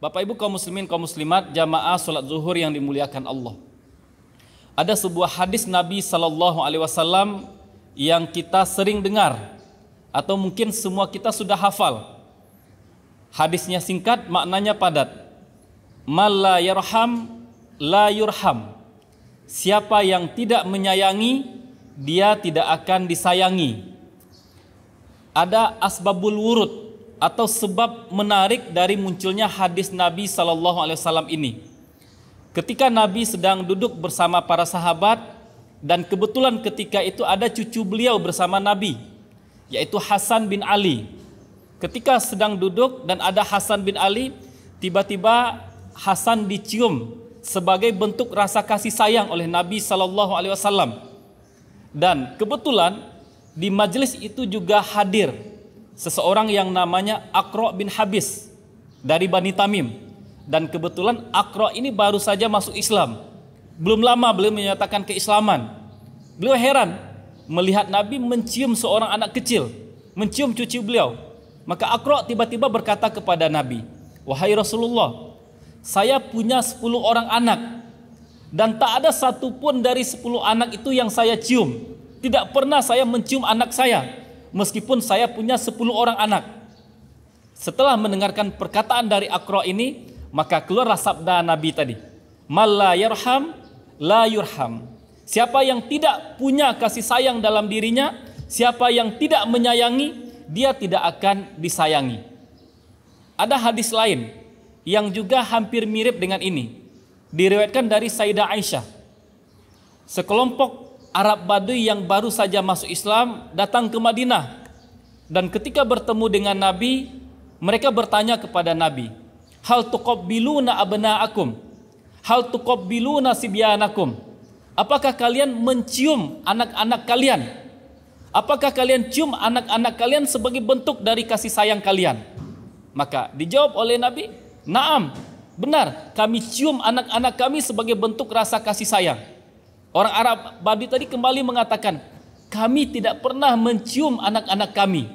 Bapak Ibu kaum muslimin kaum muslimat jamaah salat zuhur yang dimuliakan Allah. Ada sebuah hadis Nabi sallallahu alaihi wasallam yang kita sering dengar atau mungkin semua kita sudah hafal. Hadisnya singkat, maknanya padat. Man la yarham la yurham. Siapa yang tidak menyayangi, dia tidak akan disayangi. Ada asbabul wurud atau sebab menarik dari munculnya hadis Nabi SAW ini. Ketika Nabi sedang duduk bersama para sahabat dan kebetulan ketika itu ada cucu beliau bersama Nabi, yaitu Hasan bin Ali. Ketika sedang duduk dan ada Hasan bin Ali, tiba-tiba Hasan dicium sebagai bentuk rasa kasih sayang oleh Nabi SAW. Dan kebetulan di majelis itu juga hadir seseorang yang namanya Aqra bin Habis dari Bani Tamim. Dan kebetulan Aqra ini baru saja masuk Islam. Belum lama beliau menyatakan keislaman. Beliau heran melihat Nabi mencium seorang anak kecil, mencium cucu beliau. Maka Aqra tiba-tiba berkata kepada Nabi, "Wahai Rasulullah, saya punya 10 orang anak dan tak ada satupun dari 10 anak itu yang saya cium. Tidak pernah saya mencium anak saya, meskipun saya punya 10 orang anak." Setelah mendengarkan perkataan dari Aqra ini, maka keluarlah sabda Nabi tadi, "Man la yarham la yurham." Siapa yang tidak punya kasih sayang dalam dirinya, siapa yang tidak menyayangi, dia tidak akan disayangi. Ada hadis lain yang juga hampir mirip dengan ini, diriwayatkan dari Sayyidah Aisyah. Sekelompok Arab Baduy yang baru saja masuk Islam datang ke Madinah, dan ketika bertemu dengan Nabi, mereka bertanya kepada Nabi, "Hal tuqabbiluna abna'akum? Hal tuqabbiluna sibyanakum?" Apakah kalian mencium anak-anak kalian? Apakah kalian cium anak-anak kalian sebagai bentuk dari kasih sayang kalian? Maka dijawab oleh Nabi, "Naam, benar, kami cium anak-anak kami sebagai bentuk rasa kasih sayang." Orang Arab Baduy tadi kembali mengatakan, "Kami tidak pernah mencium anak-anak kami."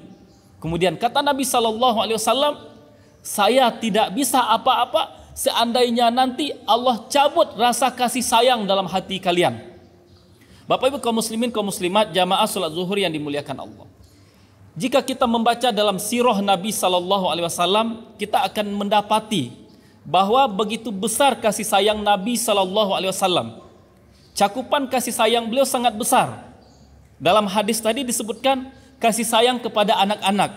Kemudian kata Nabi SAW, "Saya tidak bisa apa-apa seandainya nanti Allah cabut rasa kasih sayang dalam hati kalian." Bapak Ibu kaum muslimin kaum muslimat jamaah salat zuhur yang dimuliakan Allah. Jika kita membaca dalam sirah Nabi SAW, kita akan mendapati bahwa begitu besar kasih sayang Nabi SAW. Cakupan kasih sayang beliau sangat besar. Dalam hadis tadi disebutkan kasih sayang kepada anak-anak.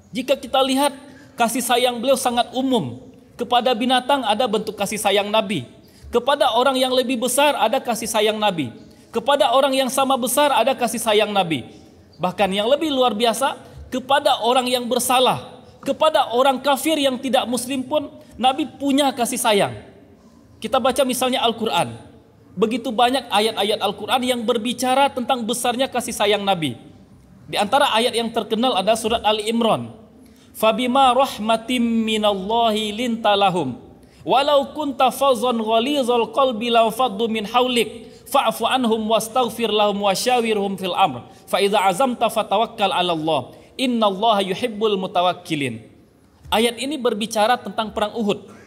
Jika kita lihat kasih sayang beliau sangat umum. Kepada binatang ada bentuk kasih sayang Nabi. Kepada orang yang lebih besar ada kasih sayang Nabi. Kepada orang yang sama besar ada kasih sayang Nabi. Bahkan yang lebih luar biasa, kepada orang yang bersalah, kepada orang kafir yang tidak muslim pun Nabi punya kasih sayang. Kita baca misalnya Al-Quran. Begitu banyak ayat-ayat Al-Quran yang berbicara tentang besarnya kasih sayang Nabi. Di antara ayat yang terkenal ada surat Ali Imran. "Fabima rahmatim minallahi lintalahum walau kunta fazzan ghalizal qalbi lanfaddu min haulik fa'fu anhum wastaghfir lahum wasyawirhum fil amr fa idza azamta fatawakkal 'ala Allah innallaha yuhibbul mutawakkilin." Ayat ini berbicara tentang perang Uhud.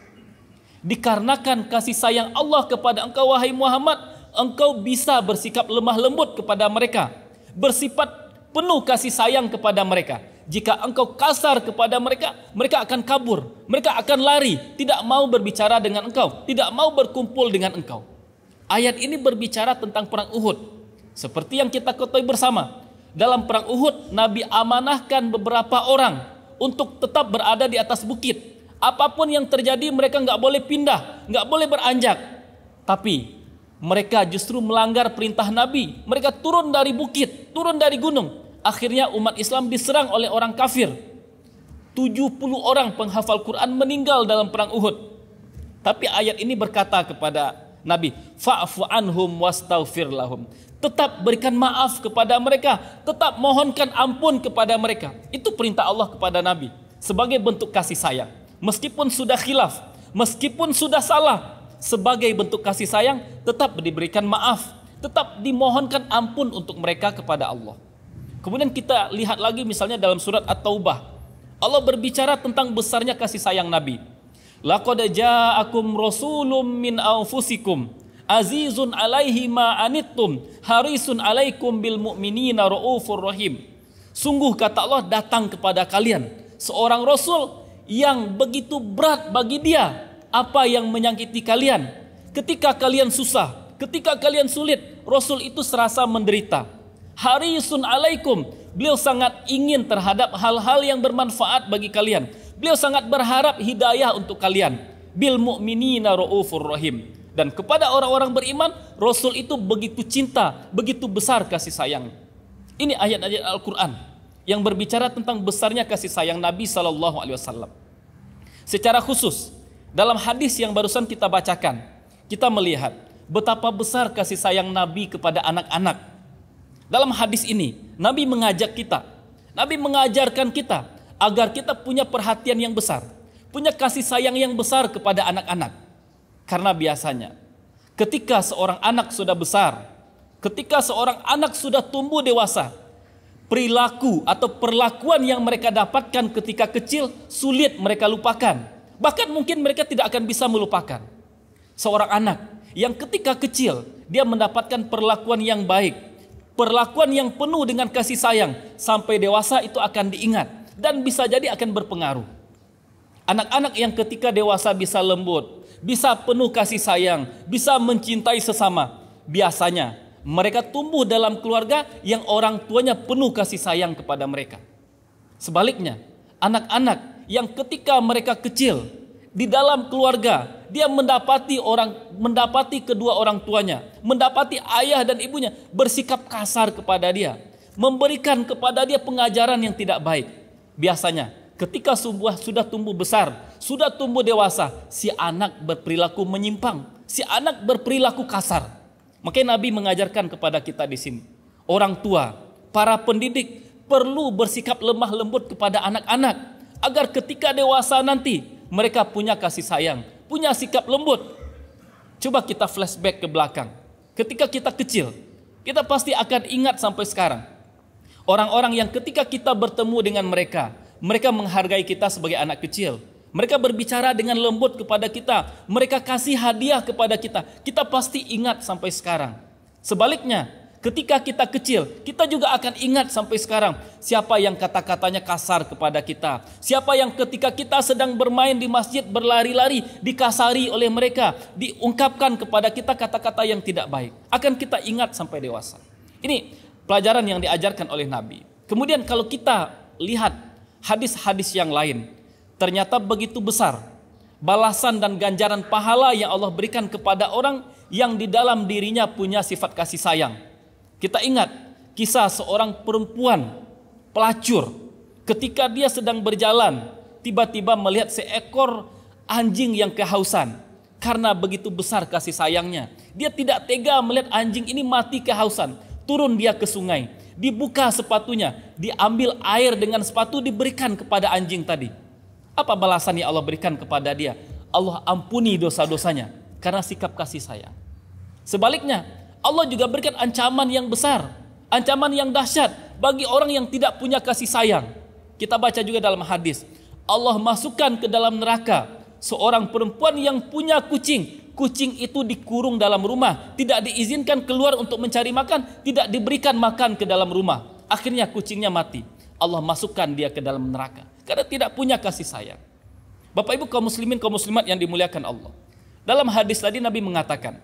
Dikarenakan kasih sayang Allah kepada engkau wahai Muhammad, engkau bisa bersikap lemah lembut kepada mereka, bersifat penuh kasih sayang kepada mereka. Jika engkau kasar kepada mereka, mereka akan kabur, mereka akan lari, tidak mau berbicara dengan engkau, tidak mau berkumpul dengan engkau. Ayat ini berbicara tentang perang Uhud. Seperti yang kita ketahui bersama, dalam perang Uhud Nabi amanahkan beberapa orang untuk tetap berada di atas bukit. Apapun yang terjadi mereka nggak boleh pindah, nggak boleh beranjak. Tapi mereka justru melanggar perintah Nabi. Mereka turun dari bukit, turun dari gunung. Akhirnya umat Islam diserang oleh orang kafir. 70 orang penghafal Quran meninggal dalam perang Uhud. Tapi ayat ini berkata kepada Nabi, "Fa'fu anhum wastaghfir lahum." Tetap berikan maaf kepada mereka, tetap mohonkan ampun kepada mereka. Itu perintah Allah kepada Nabi sebagai bentuk kasih sayang. Meskipun sudah khilaf, meskipun sudah salah, sebagai bentuk kasih sayang tetap diberikan maaf, tetap dimohonkan ampun untuk mereka kepada Allah. Kemudian kita lihat lagi misalnya dalam surat At-Taubah. Allah berbicara tentang besarnya kasih sayang Nabi. Laqad ja'akum rasulun min anfusikum azizun 'alaihi ma anittum harisun 'alaikum bil mu'minina raufur rahim. Sungguh kata Allah, datang kepada kalian seorang rasul yang begitu berat bagi dia apa yang menyakiti kalian. Ketika kalian susah, ketika kalian sulit, rasul itu serasa menderita. Harisun 'alaikum, beliau sangat ingin terhadap hal-hal yang bermanfaat bagi kalian. Beliau sangat berharap hidayah untuk kalian. Bil mu'minina raufur rahim. Dan kepada orang-orang beriman, Rasul itu begitu cinta, begitu besar kasih sayang. Ini ayat-ayat Al-Quran yang berbicara tentang besarnya kasih sayang Nabi SAW. Secara khusus, dalam hadis yang barusan kita bacakan, kita melihat betapa besar kasih sayang Nabi kepada anak-anak. Dalam hadis ini, Nabi mengajak kita, Nabi mengajarkan kita agar kita punya perhatian yang besar, punya kasih sayang yang besar kepada anak-anak. Karena biasanya ketika seorang anak sudah besar, ketika seorang anak sudah tumbuh dewasa, perilaku atau perlakuan yang mereka dapatkan ketika kecil sulit mereka lupakan. Bahkan mungkin mereka tidak akan bisa melupakan. Seorang anak yang ketika kecil dia mendapatkan perlakuan yang baik, perlakuan yang penuh dengan kasih sayang, sampai dewasa itu akan diingat dan bisa jadi akan berpengaruh. Anak-anak yang ketika dewasa bisa lembut, bisa penuh kasih sayang, bisa mencintai sesama, biasanya mereka tumbuh dalam keluarga yang orang tuanya penuh kasih sayang kepada mereka. Sebaliknya, anak-anak yang ketika mereka kecil di dalam keluarga, dia mendapati kedua orang tuanya, mendapati ayah dan ibunya bersikap kasar kepada dia, memberikan kepada dia pengajaran yang tidak baik. Biasanya ketika sudah tumbuh besar, sudah tumbuh dewasa, si anak berperilaku menyimpang, si anak berperilaku kasar. Makanya Nabi mengajarkan kepada kita di sini, orang tua, para pendidik perlu bersikap lemah lembut kepada anak-anak agar ketika dewasa nanti mereka punya kasih sayang, punya sikap lembut. Coba kita flashback ke belakang. Ketika kita kecil, kita pasti akan ingat sampai sekarang. Orang-orang yang ketika kita bertemu dengan mereka, mereka menghargai kita sebagai anak kecil. Mereka berbicara dengan lembut kepada kita. Mereka kasih hadiah kepada kita. Kita pasti ingat sampai sekarang. Sebaliknya, ketika kita kecil, kita juga akan ingat sampai sekarang. Siapa yang kata-katanya kasar kepada kita. Siapa yang ketika kita sedang bermain di masjid berlari-lari, dikasari oleh mereka. Diungkapkan kepada kita kata-kata yang tidak baik. Akan kita ingat sampai dewasa. Ini pelajaran yang diajarkan oleh Nabi. Kemudian kalau kita lihat hadis-hadis yang lain, ternyata begitu besar balasan dan ganjaran pahala yang Allah berikan kepada orang yang di dalam dirinya punya sifat kasih sayang. Kita ingat kisah seorang perempuan pelacur, ketika dia sedang berjalan, tiba-tiba melihat seekor anjing yang kehausan. Karena begitu besar kasih sayangnya, dia tidak tega melihat anjing ini mati kehausan. Turun dia ke sungai, dibuka sepatunya, diambil air dengan sepatu, diberikan kepada anjing tadi. Apa balasan yang Allah berikan kepada dia? Allah ampuni dosa-dosanya karena sikap kasih sayang. Sebaliknya, Allah juga berikan ancaman yang besar, ancaman yang dahsyat bagi orang yang tidak punya kasih sayang. Kita baca juga dalam hadis, Allah masukkan ke dalam neraka seorang perempuan yang punya kucing. Kucing itu dikurung dalam rumah, tidak diizinkan keluar untuk mencari makan, tidak diberikan makan ke dalam rumah. Akhirnya kucingnya mati. Allah masukkan dia ke dalam neraka karena tidak punya kasih sayang. Bapak Ibu kaum muslimin kaum muslimat yang dimuliakan Allah. Dalam hadis tadi Nabi mengatakan,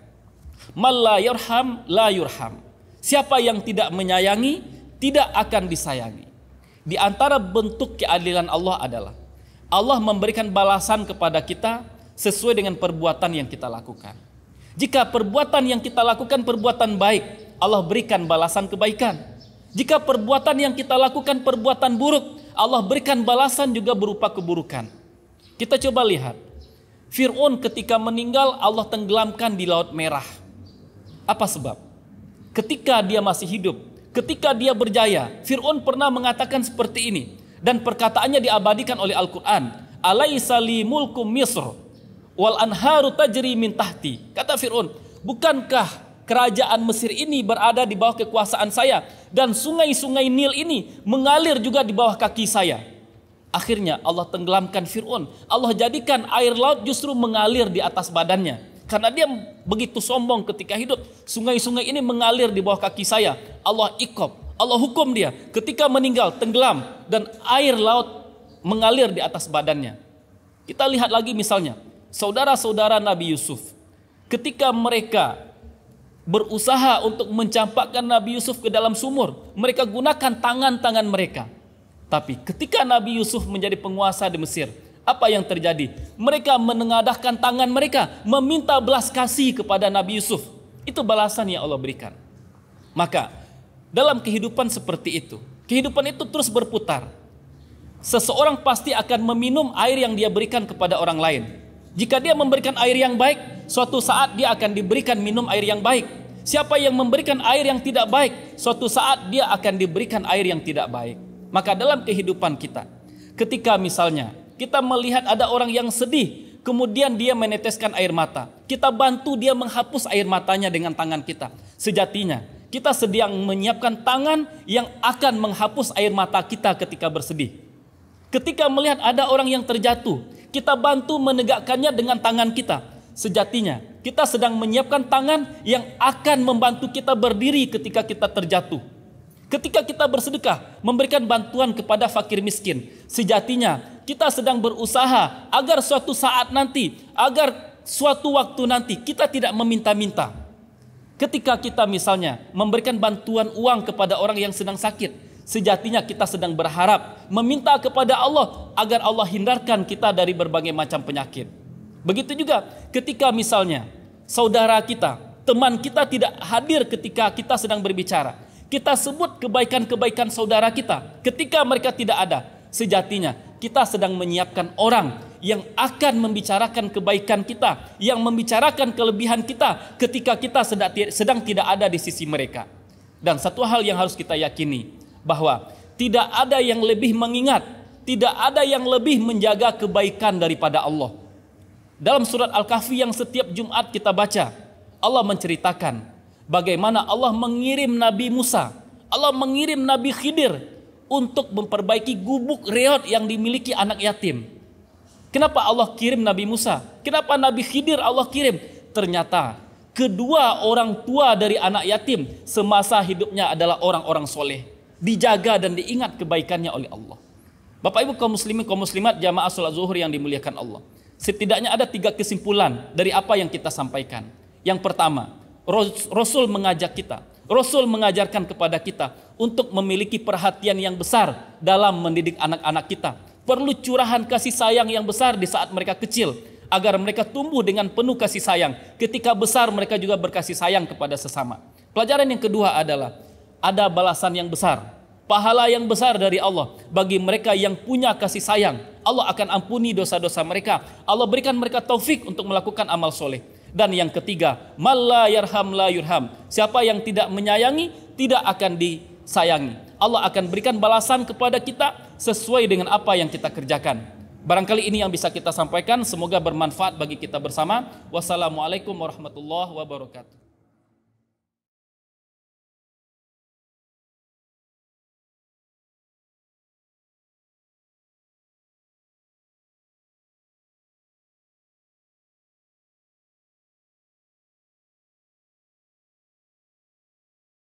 "Man la yarham la yurham." Siapa yang tidak menyayangi tidak akan disayangi. Di antara bentuk keadilan Allah adalah Allah memberikan balasan kepada kita sesuai dengan perbuatan yang kita lakukan. Jika perbuatan yang kita lakukan perbuatan baik, Allah berikan balasan kebaikan. Jika perbuatan yang kita lakukan perbuatan buruk, Allah berikan balasan juga berupa keburukan. Kita coba lihat, Fir'aun ketika meninggal Allah tenggelamkan di Laut Merah. Apa sebab? Ketika dia masih hidup, ketika dia berjaya, Fir'aun pernah mengatakan seperti ini. Dan perkataannya diabadikan oleh Al-Quran. Alaisa li mulku Misr wal anharu tajri min tahti. Kata Fir'aun, bukankah kerajaan Mesir ini berada di bawah kekuasaan saya dan sungai-sungai Nil ini mengalir juga di bawah kaki saya? Akhirnya Allah tenggelamkan Fir'aun. Allah jadikan air laut justru mengalir di atas badannya. Karena dia begitu sombong ketika hidup. Sungai-sungai ini mengalir di bawah kaki saya. Allah iqab, Allah hukum dia. Ketika meninggal tenggelam dan air laut mengalir di atas badannya. Kita lihat lagi misalnya saudara-saudara Nabi Yusuf. Ketika mereka berusaha untuk mencampakkan Nabi Yusuf ke dalam sumur, mereka gunakan tangan-tangan mereka. Tapi ketika Nabi Yusuf menjadi penguasa di Mesir, apa yang terjadi? Mereka menengadahkan tangan mereka, meminta belas kasih kepada Nabi Yusuf. Itu balasan yang Allah berikan. Maka dalam kehidupan seperti itu, kehidupan itu terus berputar. Seseorang pasti akan meminum air yang dia berikan kepada orang lain. Jika dia memberikan air yang baik, suatu saat dia akan diberikan minum air yang baik. Siapa yang memberikan air yang tidak baik, suatu saat dia akan diberikan air yang tidak baik. Maka dalam kehidupan kita, ketika misalnya kita melihat ada orang yang sedih, kemudian dia meneteskan air mata, kita bantu dia menghapus air matanya dengan tangan kita. Sejatinya kita sedang menyiapkan tangan yang akan menghapus air mata kita ketika bersedih. Ketika melihat ada orang yang terjatuh, kita bantu menegakkannya dengan tangan kita. Sejatinya kita sedang menyiapkan tangan yang akan membantu kita berdiri ketika kita terjatuh. Ketika kita bersedekah, memberikan bantuan kepada fakir miskin, sejatinya kita sedang berusaha agar suatu saat nanti, agar suatu waktu nanti kita tidak meminta-minta. Ketika kita misalnya memberikan bantuan uang kepada orang yang sedang sakit, sejatinya kita sedang berharap meminta kepada Allah agar Allah hindarkan kita dari berbagai macam penyakit. Begitu juga ketika misalnya saudara kita, teman kita tidak hadir ketika kita sedang berbicara, kita sebut kebaikan-kebaikan saudara kita ketika mereka tidak ada. Sejatinya kita sedang menyiapkan orang yang akan membicarakan kebaikan kita, yang membicarakan kelebihan kita ketika kita sedang tidak ada di sisi mereka. Dan satu hal yang harus kita yakini, bahwa tidak ada yang lebih mengingat, tidak ada yang lebih menjaga kebaikan daripada Allah. Dalam surat Al-Kahfi yang setiap Jumat kita baca, Allah menceritakan bagaimana Allah mengirim Nabi Musa, Allah mengirim Nabi Khidir untuk memperbaiki gubuk reot yang dimiliki anak yatim. Kenapa Allah kirim Nabi Musa? Kenapa Nabi Khidir Allah kirim? Ternyata kedua orang tua dari anak yatim semasa hidupnya adalah orang-orang soleh, dijaga dan diingat kebaikannya oleh Allah. Bapak Ibu kaum muslimin kaum muslimat jamaah salat zuhur yang dimuliakan Allah. Setidaknya ada 3 kesimpulan dari apa yang kita sampaikan. Yang pertama, Rasul mengajak kita, Rasul mengajarkan kepada kita untuk memiliki perhatian yang besar dalam mendidik anak-anak kita. Perlu curahan kasih sayang yang besar di saat mereka kecil, agar mereka tumbuh dengan penuh kasih sayang. Ketika besar mereka juga berkasih sayang kepada sesama. Pelajaran yang kedua adalah ada balasan yang besar, pahala yang besar dari Allah bagi mereka yang punya kasih sayang. Allah akan ampuni dosa-dosa mereka. Allah berikan mereka taufik untuk melakukan amal soleh. Dan yang ketiga, man la yarham la yurham. Siapa yang tidak menyayangi tidak akan disayangi. Allah akan berikan balasan kepada kita sesuai dengan apa yang kita kerjakan. Barangkali ini yang bisa kita sampaikan. Semoga bermanfaat bagi kita bersama. Wassalamualaikum warahmatullahi wabarakatuh.